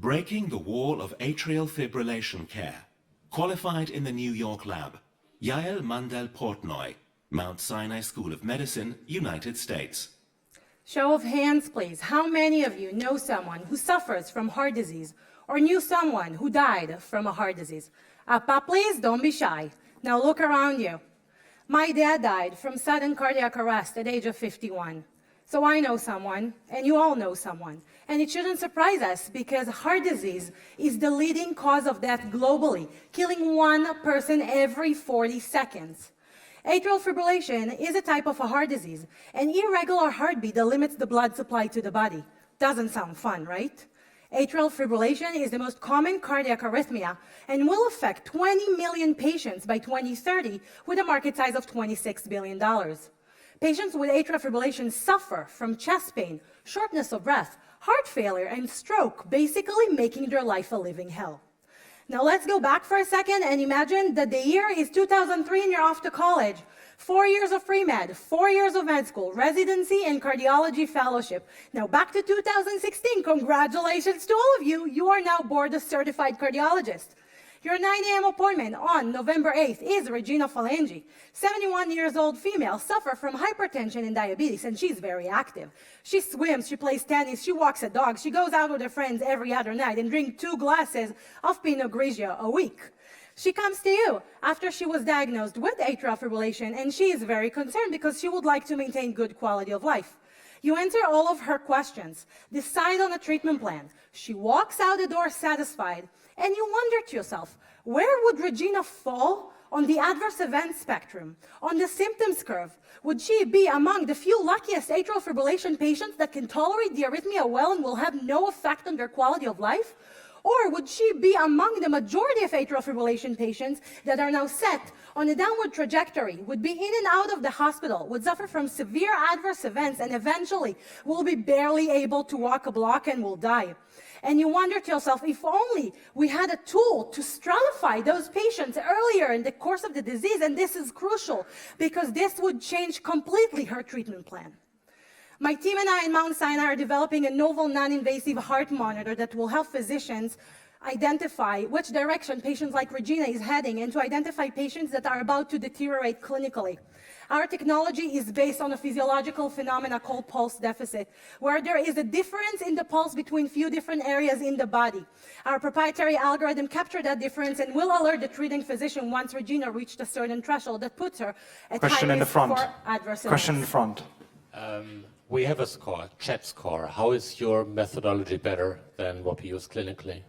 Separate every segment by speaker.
Speaker 1: Breaking the wall of atrial fibrillation care. Qualified in the New York lab. Yael Mandel-Portnoy, Mount Sinai School of Medicine, United States.
Speaker 2: Show of hands, please. How many of you know someone who suffers from heart disease or knew someone who died from a heart disease? Up, please, don't be shy. Now look around you. My dad died from sudden cardiac arrest at the age of 51. So I know someone, and you all know someone. And it shouldn't surprise us because heart disease is the leading cause of death globally, killing one person every 40 seconds. Atrial fibrillation is a type of a heart disease, an irregular heartbeat that limits the blood supply to the body. Doesn't sound fun, right? Atrial fibrillation is the most common cardiac arrhythmia and will affect 20 million patients by 2030 with a market size of $26 billion. Patients with atrial fibrillation suffer from chest pain, shortness of breath, heart failure, and stroke, basically making their life a living hell. Now let's go back for a second and imagine that the year is 2003 and you're off to college. 4 years of pre-med, 4 years of med school, residency, and cardiology fellowship. Now back to 2016, congratulations to all of you. You are now board certified cardiologist. Your 9 a.m. appointment on November 8th is Regina Falangi, 71 years old female, suffers from hypertension and diabetes, and she's very active. She swims, she plays tennis, she walks a dog, she goes out with her friends every other night and drinks 2 glasses of Pinot Grigio a week. She comes to you after she was diagnosed with atrial fibrillation, and she is very concerned because she would like to maintain good quality of life. You answer all of her questions, decide on a treatment plan. She walks out the door satisfied, and you wonder to yourself, where would Regina fall on the adverse event spectrum, on the symptoms curve? Would she be among the few luckiest atrial fibrillation patients that can tolerate the arrhythmia well and will have no effect on their quality of life? Or would she be among the majority of atrial fibrillation patients that are now set on a downward trajectory, would be in and out of the hospital, would suffer from severe adverse events, and eventually will be barely able to walk a block and will die? And you wonder to yourself, if only we had a tool to stratify those patients earlier in the course of the disease, and this is crucial because this would change completely her treatment plan. My team and I in Mount Sinai are developing a novel non-invasive heart monitor that will help physicians identify which direction patients like Regina is heading and to identify patients that are about to deteriorate clinically. Our technology is based on a physiological phenomena called pulse deficit, where there is a difference in the pulse between few different areas in the body. Our proprietary algorithm captures that difference and will alert the treating physician once Regina reached a certain threshold that puts her at high risk for adverse events.
Speaker 3: Question in the front.
Speaker 4: We have a score, CHED score. How is your methodology better than what we use clinically?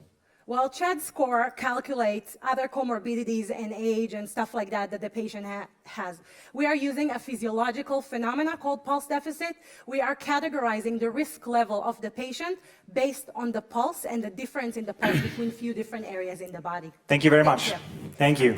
Speaker 2: Well, CHED score calculates other comorbidities and age and stuff like that that the patient has. We are using a physiological phenomena called pulse deficit. We are categorizing the risk level of the patient based on the pulse and the difference in the pulse between few different areas in the body.
Speaker 3: Thank you very much. Thank you.